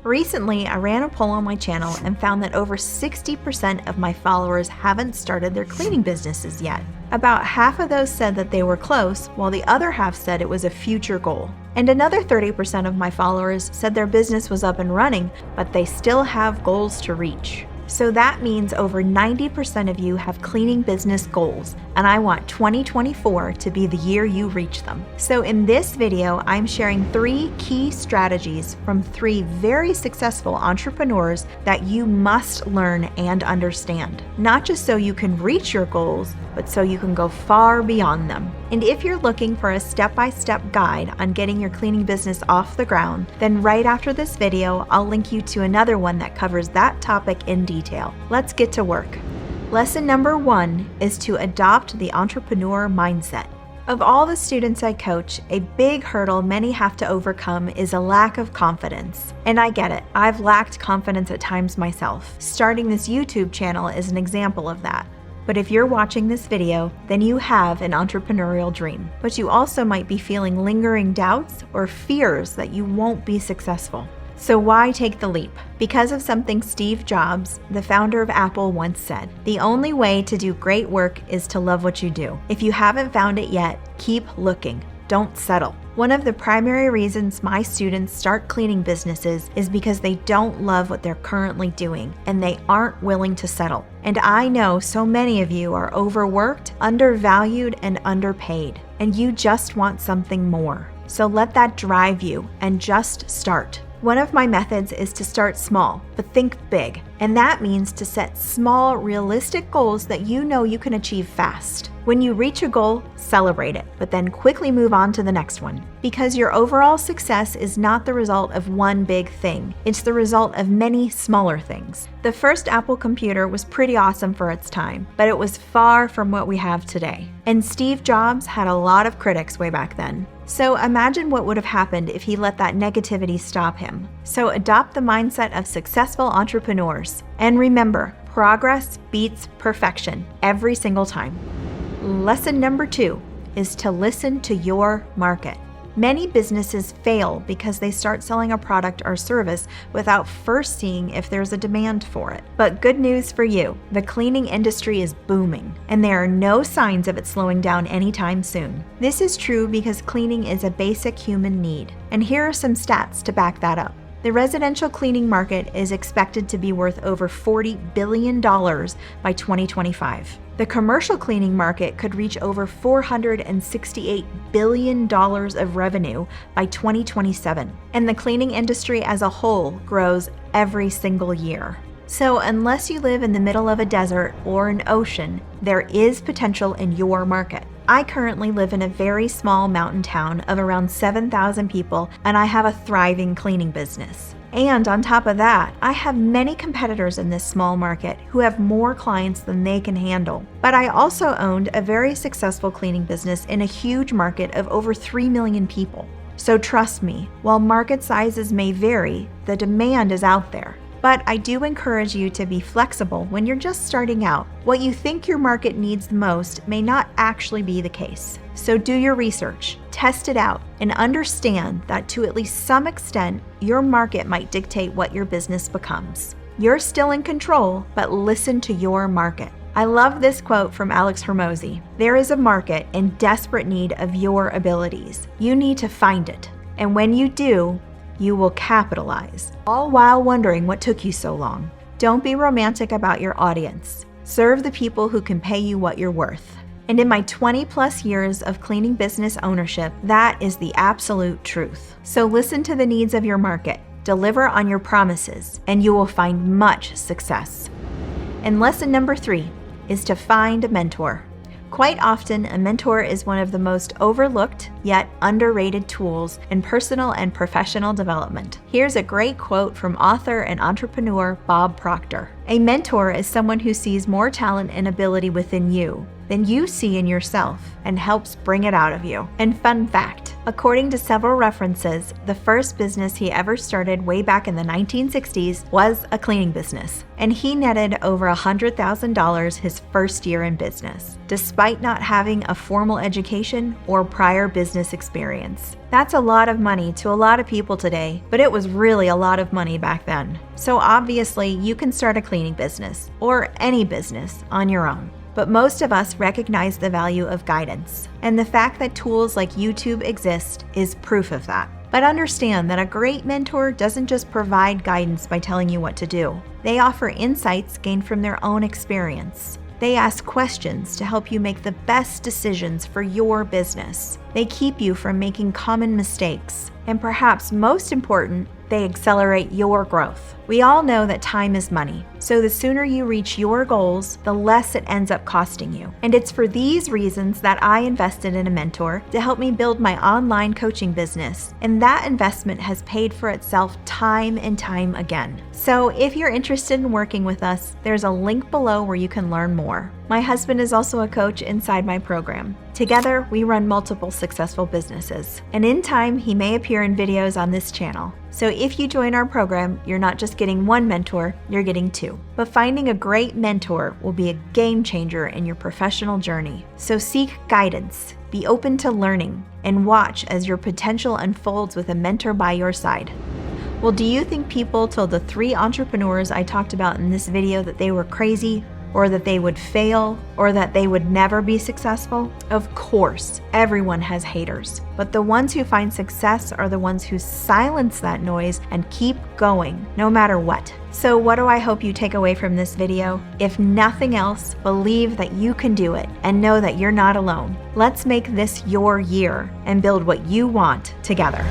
Recently, I ran a poll on my channel and found that over 60% of my followers haven't started their cleaning businesses yet. About half of those said that they were close, while the other half said it was a future goal. And another 30% of my followers said their business was up and running, but they still have goals to reach. So that means over 90% of you have cleaning business goals, and I want 2024 to be the year you reach them. So in this video, I'm sharing 3 key strategies from 3 very successful entrepreneurs that you must learn and understand, not just so you can reach your goals, but so you can go far beyond them. And if you're looking for a step-by-step guide on getting your cleaning business off the ground, then right after this video, I'll link you to another one that covers that topic in detail. Let's get to work. Lesson number 1 is to adopt the entrepreneur mindset. Of all the students I coach, a big hurdle many have to overcome is a lack of confidence. And I get it, I've lacked confidence at times myself. Starting this YouTube channel is an example of that. But if you're watching this video, then you have an entrepreneurial dream. But you also might be feeling lingering doubts or fears that you won't be successful. So why take the leap? Because of something Steve Jobs, the founder of Apple, once said, "The only way to do great work is to love what you do. If you haven't found it yet, keep looking. Don't settle." One of the primary reasons my students start cleaning businesses is because they don't love what they're currently doing and they aren't willing to settle. And I know so many of you are overworked, undervalued, and underpaid, and you just want something more. So let that drive you and just start. One of my methods is to start small, but think big. And that means to set small, realistic goals that you know you can achieve fast. When you reach a goal, celebrate it, but then quickly move on to the next one. Because your overall success is not the result of one big thing. It's the result of many smaller things. The first Apple computer was pretty awesome for its time, but it was far from what we have today. And Steve Jobs had a lot of critics way back then. So imagine what would have happened if he let that negativity stop him. So adopt the mindset of successful entrepreneurs. And remember, progress beats perfection every single time. Lesson number 2 is to listen to your market. Many businesses fail because they start selling a product or service without first seeing if there's a demand for it. But good news for you, the cleaning industry is booming, and there are no signs of it slowing down anytime soon. This is true because cleaning is a basic human need, and here are some stats to back that up. The residential cleaning market is expected to be worth over $40 billion by 2025. The commercial cleaning market could reach over $468 billion of revenue by 2027. And the cleaning industry as a whole grows every single year. So unless you live in the middle of a desert or an ocean, there is potential in your market. I currently live in a very small mountain town of around 7,000 people, and I have a thriving cleaning business. And on top of that, I have many competitors in this small market who have more clients than they can handle. But I also owned a very successful cleaning business in a huge market of over 3 million people. So trust me, while market sizes may vary, the demand is out there. But I do encourage you to be flexible when you're just starting out. What you think your market needs the most may not actually be the case. So do your research, test it out, and understand that to at least some extent, your market might dictate what your business becomes. You're still in control, but listen to your market. I love this quote from Alex Hormozi. "There is a market in desperate need of your abilities. You need to find it. And when you do, you will capitalize," all while wondering what took you so long. Don't be romantic about your audience. Serve the people who can pay you what you're worth. And in my 20+ years of cleaning business ownership, that is the absolute truth. So listen to the needs of your market, deliver on your promises, and you will find much success. And lesson number 3 is to find a mentor. Quite often, a mentor is one of the most overlooked yet underrated tools in personal and professional development. Here's a great quote from author and entrepreneur Bob Proctor. "A mentor is someone who sees more talent and ability within you than you see in yourself and helps bring it out of you." And fun fact, According to several references, the first business he ever started way back in the 1960s was a cleaning business, and he netted over $100,000 his first year in business, despite not having a formal education or prior business experience. That's a lot of money to a lot of people today, but it was really a lot of money back then. So obviously, you can start a cleaning business, or any business, on your own. But most of us recognize the value of guidance, and the fact that tools like YouTube exist is proof of that. But understand that a great mentor doesn't just provide guidance by telling you what to do. They offer insights gained from their own experience. They ask questions to help you make the best decisions for your business. They keep you from making common mistakes. And perhaps most important, they accelerate your growth. We all know that time is money, so the sooner you reach your goals, the less it ends up costing you. And it's for these reasons that I invested in a mentor to help me build my online coaching business, and that investment has paid for itself time and time again. So if you're interested in working with us, there's a link below where you can learn more. My husband is also a coach inside my program. Together, we run multiple successful businesses, and in time, he may appear in videos on this channel. So if you join our program, you're not just getting one mentor, you're getting two. But finding a great mentor will be a game changer in your professional journey. So seek guidance, be open to learning, and watch as your potential unfolds with a mentor by your side. Well, do you think people told the 3 entrepreneurs I talked about in this video that they were crazy, or that they would fail, or that they would never be successful? Of course, everyone has haters, but the ones who find success are the ones who silence that noise and keep going, no matter what. So what do I hope you take away from this video? If nothing else, believe that you can do it and know that you're not alone. Let's make this your year and build what you want together.